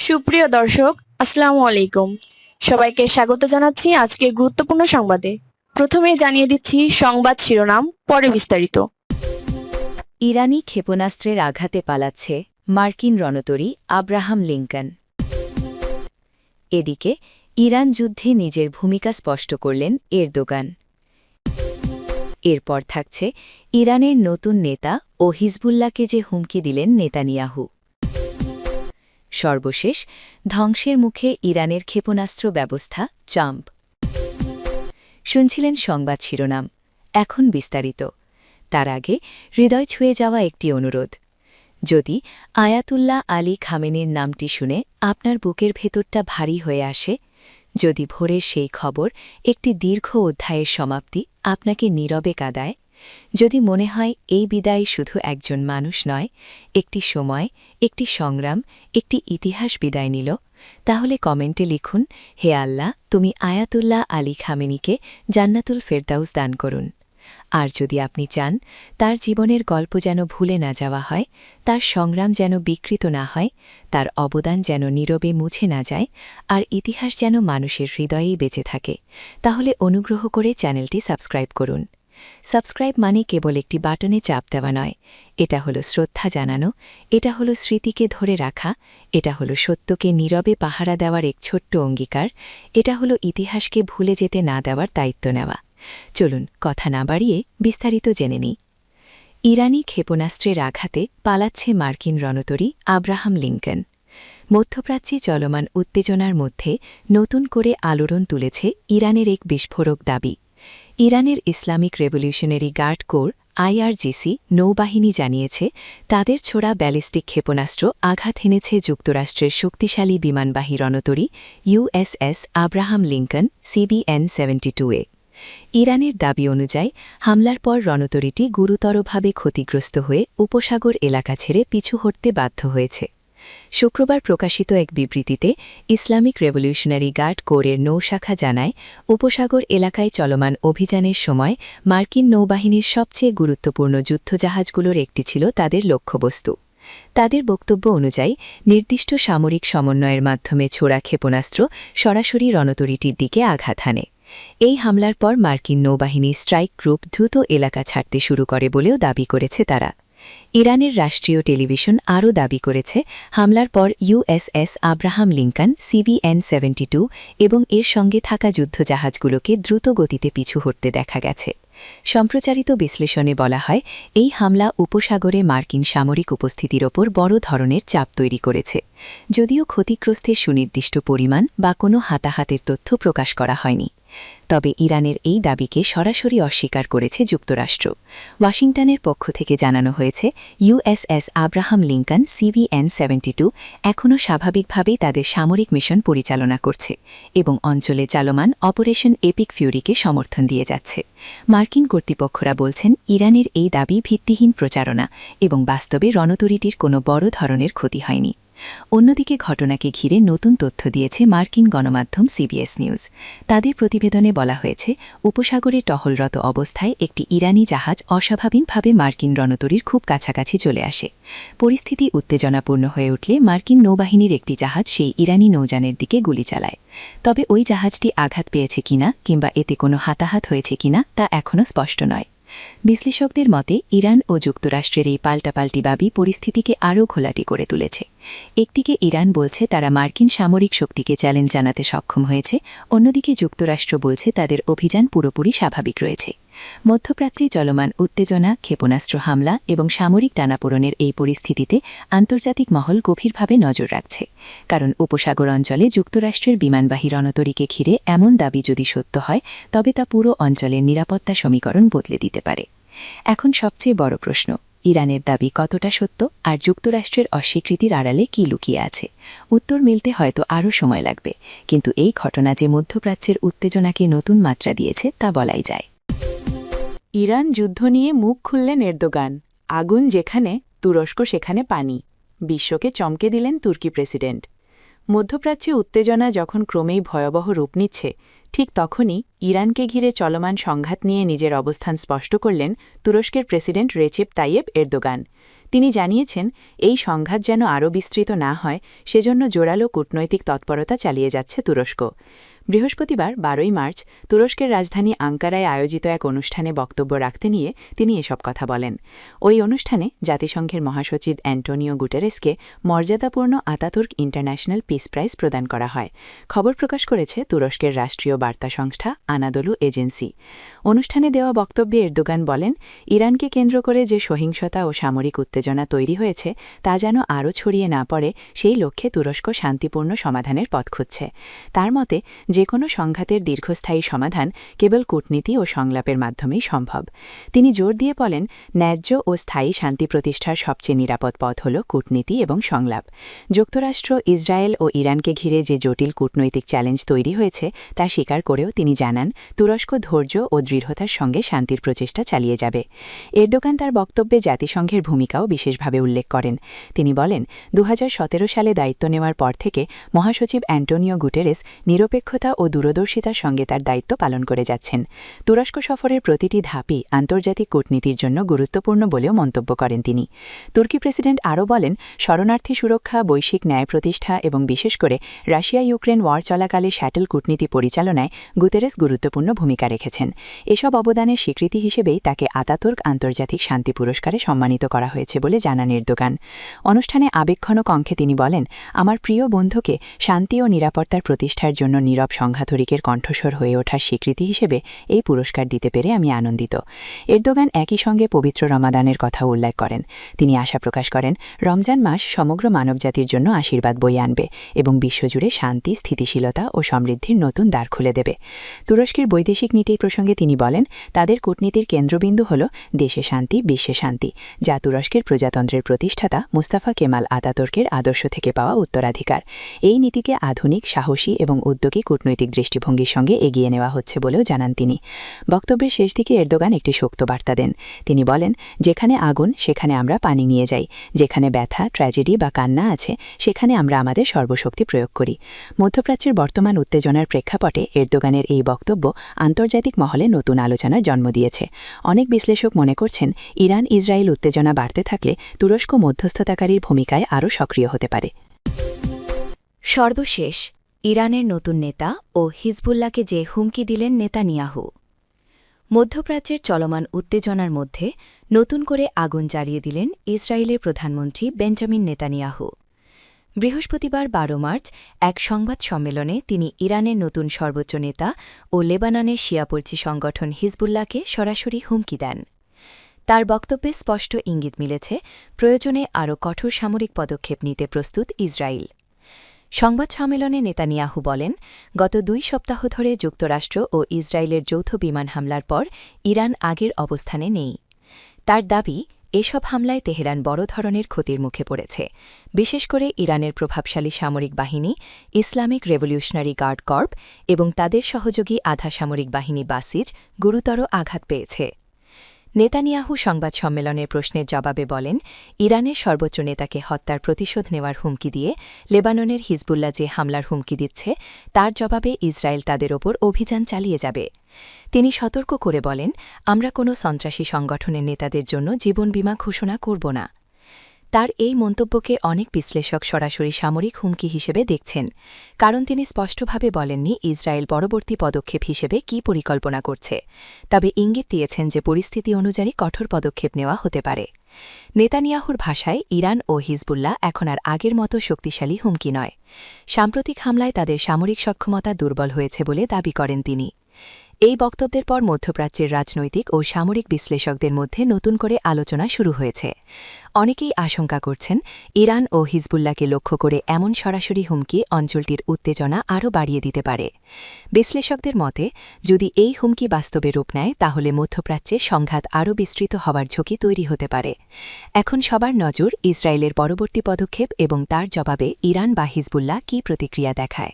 সুপ্রিয় দর্শক, আসসালামু আলাইকুম। সবাইকে স্বাগত জানাচ্ছি আজকের গুরুত্বপূর্ণ সংবাদে। প্রথমে জানিয়ে দিচ্ছি সংবাদ শিরোনাম, পরে বিস্তারিত। ইরানি ক্ষেপণাস্ত্রের আঘাতে পালাচ্ছে মার্কিন রণতরী আব্রাহাম লিঙ্কন। এদিকে ইরান যুদ্ধে নিজের ভূমিকা স্পষ্ট করলেন এরদোগান। এরপর থাকছে ইরানের নতুন নেতা ও হিজবুল্লাহকে যে হুমকি দিলেন নেতানিয়াহু। সর্বশেষ ধ্বংসের মুখে ইরানের ক্ষেপণাস্ত্র ব্যবস্থা ট্রাম্প। শুনছিলেন সংবাদ শিরোনাম, এখন বিস্তারিত। তার আগে হৃদয় ছুঁয়ে যাওয়া একটি অনুরোধ। যদি আয়াতুল্লাহ আলী খামেনির নামটি শুনে আপনার বুকের ভেতরটা ভারী হয়ে আসে, যদি ভোরের সেই খবর একটি দীর্ঘ অধ্যায়ের সমাপ্তি আপনাকে নীরবে কাঁদায়, যদি মনে হয় এই বিদায় শুধু একজন মানুষ নয়, একটি সময়, একটি সংগ্রাম, একটি ইতিহাস বিদায় নিল, তাহলে কমেন্টে লিখুন, হে আল্লাহ, তুমি আয়াতুল্লাহ আলী খামেনিকে জান্নাতুল ফেরদাউস দান করুন। আর যদি আপনি চান তার জীবনের গল্প যেন ভুলে না যাওয়া হয়, তার সংগ্রাম যেন বিকৃত না হয়, তার অবদান যেন নীরবে মুছে না যায়, আর ইতিহাস যেন মানুষের হৃদয়েই বেঁচে থাকে, তাহলে অনুগ্রহ করে চ্যানেলটি সাবস্ক্রাইব করুন। সাবস্ক্রাইব মানে কেবল একটি বাটনে চাপ দেওয়া নয়, এটা হলো শ্রদ্ধা জানানো, এটা হলো স্মৃতিকে ধরে রাখা, এটা হলো সত্যকে নীরবে পাহারা দেওয়ার এক ছোট্ট অঙ্গীকার, এটা হলো ইতিহাসকে ভুলে যেতে না দেওয়ার দায়িত্ব নেওয়া। চলুন কথা না বাড়িয়ে বিস্তারিত জেনে নিই। ইরানি ক্ষেপণাস্ত্রের আঘাতে পালাচ্ছে মার্কিন রণতরী আব্রাহাম লিঙ্কন। মধ্যপ্রাচ্যে চলমান উত্তেজনার মধ্যে নতুন করে আলোড়ন তুলেছে ইরানের এক বিস্ফোরক দাবি। ইরানের Islamic revolutionary guard corps IRGC নৌবাহিনী জানিয়েছে, তাদের ছোড়া ব্যালিস্টিক ক্ষেপণাস্ত্র আঘাত হেনেছে যুক্তরাষ্ট্রের শক্তিশালী বিমানবাহী রণতরী ইউএসএস আব্রাহাম লিঙ্কন CBN-72-এ। ইরানের দাবি অনুযায়ী হামলার পর রণতরীটি গুরুতরভাবে ক্ষতিগ্রস্ত হয়ে উপসাগর এলাকা ছেড়ে পিছু হটতে বাধ্য হয়েছে। শুক্রবার প্রকাশিত এক বিবৃতিতে ইসলামিক রেভলিউশনারি গার্ড কোরের নৌশাখা জানায়, উপসাগর এলাকায় চলমান অভিযানের সময় মার্কিন নৌবাহিনীর সবচেয়ে গুরুত্বপূর্ণ যুদ্ধজাহাজগুলোর একটি ছিল তাদের লক্ষ্যবস্তু। তাদের বক্তব্য অনুযায়ী নির্দিষ্ট সামরিক সমন্বয়ের মাধ্যমে ছোড়া ক্ষেপণাস্ত্র সরাসরি রণতরীটির দিকে আঘাত হানে। এই হামলার পর মার্কিন নৌবাহিনী স্ট্রাইক গ্রুপ দ্রুত এলাকা ছাড়তে শুরু করে বলেও দাবি করেছে তারা। ইরানের রাষ্ট্রীয় টেলিভিশন আরও দাবি করেছে, হামলার পর ইউএসএস আব্রাহাম লিঙ্কন CBN-72 এবং এর সঙ্গে থাকা যুদ্ধজাহাজগুলোকে দ্রুত গতিতে পিছু হটতে দেখা গেছে। সম্প্রচারিত বিশ্লেষণে বলা হয়, এই হামলা উপসাগরে মার্কিন সামরিক উপস্থিতির ওপর বড় ধরনের চাপ তৈরি করেছে। যদিও ক্ষতিগ্রস্তের সুনির্দিষ্ট পরিমাণ বা কোনো হাতাহাতের তথ্য প্রকাশ করা হয়নি। তবে ইরানের এই দাবিকে সরাসরি অস্বীকার করেছে যুক্তরাষ্ট্র। ওয়াশিংটনের পক্ষ থেকে জানানো হয়েছে, ইউএসএস আব্রাহাম লিঙ্কন CBN-72 এখনও স্বাভাবিকভাবেই তাদের সামরিক মিশন পরিচালনা করছে এবং অঞ্চলে চলমান অপারেশন এপিক ফিউরিকে সমর্থন দিয়ে যাচ্ছে। মার্কিন কর্তৃপক্ষরা বলছেন, ইরানের এই দাবি ভিত্তিহীন প্রচারণা এবং বাস্তবে রণতরীটির কোনো বড় ধরনের ক্ষতি হয়নি। অন্যদিকে ঘটনাকে ঘিরে নতুন তথ্য দিয়েছে মার্কিন গণমাধ্যম CBS নিউজ। তাদের প্রতিবেদনে বলা হয়েছে, উপসাগরে টহলরত অবস্থায় একটি ইরানি জাহাজ অস্বাভাবিকভাবে মার্কিন রণতরীর খুব কাছাকাছি চলে আসে। পরিস্থিতি উত্তেজনাপূর্ণ হয়ে উঠলে মার্কিন নৌবাহিনীর একটি জাহাজ সেই ইরানি নৌযানের দিকে গুলি চালায়। তবে ওই জাহাজটি আঘাত পেয়েছে কিনা কিংবা এতে কোনো হাতাহাত হয়েছে কিনা তা এখনও স্পষ্ট নয়। বিশ্লেষকদের মতে, ইরান ও যুক্তরাষ্ট্রের এই পাল্টাপাল্টি দাবি পরিস্থিতিকে আরও ঘোলাটে করে তুলেছে। একদিকে ইরান বলছে তারা মার্কিন সামরিক শক্তিকে চ্যালেঞ্জ জানাতে সক্ষম হয়েছে, অন্যদিকে যুক্তরাষ্ট্র বলছে তাদের অভিযান পুরোপুরি স্বাভাবিক রয়েছে। মধ্যপ্রাচ্যে চলমান উত্তেজনা, ক্ষেপণাস্ত্র হামলা এবং সামরিক টানাপোড়েনের এই পরিস্থিতিতে আন্তর্জাতিক মহল গভীরভাবে নজর রাখছে। কারণ উপসাগর অঞ্চলে যুক্তরাষ্ট্রের বিমানবাহী রণতরীকে ঘিরে এমন দাবি যদি সত্য হয়, তবে তা পুরো অঞ্চলের নিরাপত্তা সমীকরণ বদলে দিতে পারে। এখন সবচেয়ে বড় প্রশ্ন, ইরানের দাবি কতটা সত্য আর যুক্তরাষ্ট্রের অস্বীকৃতির আড়ালে কি লুকিয়ে আছে? উত্তর মিলতে হয়তো আরও সময় লাগবে, কিন্তু এই ঘটনা যে মধ্যপ্রাচ্যের উত্তেজনাকে নতুন মাত্রা দিয়েছে তা বলাই যায়। ইরান যুদ্ধ নিয়ে মুখ খুললেন এরদোগান। আগুন যেখানে, তুরস্ক সেখানে পানি। বিশ্বকে চমকে দিলেন তুর্কি প্রেসিডেন্ট। মধ্যপ্রাচ্যে উত্তেজনা যখন ক্রমেই ভয়াবহ রূপ নিচ্ছে, ঠিক তখনই ইরানকে ঘিরে চলমান সংঘাত নিয়ে নিজের অবস্থান স্পষ্ট করলেন তুরস্কের প্রেসিডেন্ট রেচেপ তাইয়েপ এরদোগান। তিনি জানিয়েছেন, এই সংঘাত যেন আরও বিস্তৃত না হয় সেজন্য জোরালো কূটনৈতিক তৎপরতা চালিয়ে যাচ্ছে তুরস্ক। বৃহস্পতিবার 12ই মার্চ তুরস্কের রাজধানী আঙ্কারায় আয়োজিত এক অনুষ্ঠানে বক্তব্য রাখতে নিয়ে তিনি এসব কথা বলেন। ওই অনুষ্ঠানে জাতিসংঘের মহাসচিব অ্যান্টোনিও গুটেরেসকে মর্যাদাপূর্ণ আতাতুর্ক ইন্টারন্যাশনাল পিস প্রাইজ প্রদান করা হয়। খবর প্রকাশ করেছে তুরস্কের রাষ্ট্রীয় বার্তা সংস্থা আনাদলু এজেন্সি। অনুষ্ঠানে দেওয়া বক্তব্যে এরদোগান বলেন, ইরানকে কেন্দ্র করে যে সহিংসতা ও সামরিক উত্তেজনা তৈরি হয়েছে তা যেন আরও ছড়িয়ে না পড়ে, সেই লক্ষ্যে তুরস্ক শান্তিপূর্ণ সমাধানের পথ খুঁজছে। তার মতে, যে কোনো সংঘাতের দীর্ঘস্থায়ী সমাধান কেবল কূটনীতি ও সংলাপের মাধ্যমেই সম্ভব। তিনি জোর দিয়ে বলেন, ন্যায্য ও স্থায়ী শান্তি প্রতিষ্ঠার সবচেয়ে নিরাপদ পথ হল কূটনীতি এবং সংলাপ। যুক্তরাষ্ট্র, ইসরায়েল ও ইরানকে ঘিরে যে জটিল কূটনৈতিক চ্যালেঞ্জ তৈরি হয়েছে তা স্বীকার করেও তিনি জানান, তুরস্ক ধৈর্য ও দৃঢ়তার সঙ্গে শান্তির প্রচেষ্টা চালিয়ে যাবে। এরদোগান তার বক্তব্যে জাতিসংঘের ভূমিকাও বিশেষভাবে উল্লেখ করেন। তিনি বলেন, 2017 সালে দায়িত্ব নেওয়ার পর থেকে মহাসচিব অ্যান্টোনিও গুটেরেস নিরপেক্ষতা ও দূরদর্শিতার সঙ্গে তার দায়িত্ব পালন করে যাচ্ছেন। তুরস্ক সফরের প্রতিটি ধাপই আন্তর্জাতিক কূটনীতির জন্য গুরুত্বপূর্ণ বলেও মন্তব্য করেন তিনি। তুর্কি প্রেসিডেন্ট আরও বলেন, শরণার্থী সুরক্ষা, বৈশ্বিক ন্যায় প্রতিষ্ঠা এবং বিশেষ করে রাশিয়া ইউক্রেন ওয়ার চলাকালে শ্যাটেল কূটনীতি পরিচালনায় গুতেরেস গুরুত্বপূর্ণ ভূমিকা রেখেছেন। এসব অবদানের স্বীকৃতি হিসেবেই তাকে আতাতুর্ক আন্তর্জাতিক শান্তি পুরস্কারে সম্মানিত করা হয়েছে বলে জানান এরদোগান। অনুষ্ঠানে আবেগঘন কণ্ঠে তিনি বলেন, আমার প্রিয় বন্ধুকে শান্তি ও নিরাপত্তার প্রতিষ্ঠার জন্য নীরব সংঘাতরিকের কণ্ঠস্বর হয়ে ওঠার স্বীকৃতি হিসেবে এই পুরস্কার দিতে পেরে আমি আনন্দিত। এরদোগান একই সঙ্গে পবিত্র রমাদানের কথা উল্লেখ করেন। তিনি আশা প্রকাশ করেন, রমজান মাস সমগ্র মানবজাতির জন্য আশীর্বাদ বয়ে আনবে এবং বিশ্বজুড়ে শান্তি, স্থিতিশীলতা ও সমৃদ্ধির নতুন দ্বার খুলে দেবে। তুরস্কের বৈদেশিক নীতি প্রসঙ্গে তিনি বলেন, তাদের কূটনীতির কেন্দ্রবিন্দু হল দেশে শান্তি, বিশ্বে শান্তি, যা তুরস্কের প্রজাতন্ত্রের প্রতিষ্ঠাতা মুস্তাফা কেমাল আতাতুর্কের আদর্শ থেকে পাওয়া উত্তরাধিকার। এই নীতিকে আধুনিক, সাহসী এবং উদ্যোগী কূটনৈতিক দৃষ্টিভঙ্গির সঙ্গে এগিয়ে নেওয়া হচ্ছে বলেও জানান তিনি। বক্তব্যের শেষ দিকে এরদোগান একটি শক্ত বার্তা দেন। তিনি বলেন, যেখানে আগুন সেখানে আমরা পানি নিয়ে যাই, যেখানে ব্যথা, ট্র্যাজেডি বা কান্না আছে সেখানে আমরা আমাদের সর্বশক্তি প্রয়োগ করি। মধ্যপ্রাচ্যের বর্তমান উত্তেজনার প্রেক্ষাপটে এরদোগানের এই বক্তব্য আন্তর্জাতিক মহলে নতুন আলোচনার জন্ম দিয়েছে। অনেক বিশ্লেষক মনে করছেন, ইরান ইসরায়েল উত্তেজনা বাড়তে থাকলে তুরস্ক মধ্যস্থতাকারীর ভূমিকায় আরও সক্রিয় হতে পারে। সর্বশেষ, ইরানের নতুন নেতা ও হিজবুল্লাহকে যে হুমকি দিলেন নেতানিয়াহু। মধ্যপ্রাচ্যের চলমান উত্তেজনার মধ্যে নতুন করে আগুন জ্বালিয়ে দিলেন ইসরায়েলের প্রধানমন্ত্রী বেঞ্জামিন নেতানিয়াহু। বৃহস্পতিবার 12 মার্চ এক সংবাদ সম্মেলনে তিনি ইরানের নতুন সর্বোচ্চ নেতা ও লেবাননের শিয়াপন্থী সংগঠন হিজবুল্লাহকে সরাসরি হুমকি দেন। তার বক্তব্যে স্পষ্ট ইঙ্গিত মিলেছে, প্রয়োজনে আরও কঠোর সামরিক পদক্ষেপ নিতে প্রস্তুত ইসরায়েল। সংবাদ সম্মেলনে নেতানিয়াহু বলেন, গত 2 সপ্তাহ ধরে যুক্তরাষ্ট্র ও ইসরায়েলের যৌথ বিমান হামলার পর ইরান আগের অবস্থানে নেই। তার দাবি, এসব হামলায় তেহরান বড় ধরনের ক্ষতির মুখে পড়েছে। বিশেষ করে ইরানের প্রভাবশালী সামরিক বাহিনী ইসলামিক রেভলিউশনারি গার্ড কর্প এবং তাদের সহযোগী আধা সামরিক বাহিনী বাসিজ গুরুতর আঘাত পেয়েছে। নেতানিয়াহু সংবাদ সম্মেলনের প্রশ্নের জবাবে বলেন, ইরানের সর্বোচ্চ নেতাকে হত্যার প্রতিশোধ নেওয়ার হুমকি দিয়ে লেবাননের হিজবুল্লাহ যে হামলার হুমকি দিচ্ছে তার জবাবে ইসরায়েল তাদের ওপর অভিযান চালিয়ে যাবে। তিনি সতর্ক করে বলেন, আমরা কোনো সন্ত্রাসী সংগঠনের নেতাদের জন্য জীবন বীমা ঘোষণা করব না। তার এই মন্তব্যকে অনেক বিশ্লেষক সরাসরি সামরিক হুমকি হিসেবে দেখছেন, কারণ তিনি স্পষ্টভাবে বলেননি ইসরায়েল পরবর্তী পদক্ষেপ হিসেবে কী পরিকল্পনা করছে, তবে ইঙ্গিত দিয়েছেন যে পরিস্থিতি অনুযায়ী কঠোর পদক্ষেপ নেওয়া হতে পারে। নেতানিয়াহুর ভাষায়, ইরান ও হিজবুল্লাহ এখন আর আগের মতো শক্তিশালী হুমকি নয়। সাম্প্রতিক হামলায় তাদের সামরিক সক্ষমতা দুর্বল হয়েছে বলে দাবি করেন তিনি। এই বক্তব্যের পর মধ্যপ্রাচ্যের রাজনৈতিক ও সামরিক বিশ্লেষকদের মধ্যে নতুন করে আলোচনা শুরু হয়েছে। অনেকেই আশঙ্কা করছেন, ইরান ও হিজবুল্লাহকে লক্ষ্য করে এমন সরাসরি হুমকি অঞ্চলটির উত্তেজনা আরও বাড়িয়ে দিতে পারে। বিশ্লেষকদের মতে, যদি এই হুমকি বাস্তবে রূপ নেয় তাহলে মধ্যপ্রাচ্যে সংঘাত আরও বিস্তৃত হওয়ার ঝুঁকি তৈরি হতে পারে। এখন সবার নজর ইসরায়েলের পরবর্তী পদক্ষেপ এবং তার জবাবে ইরান বা হিজবুল্লাহ কী প্রতিক্রিয়া দেখায়।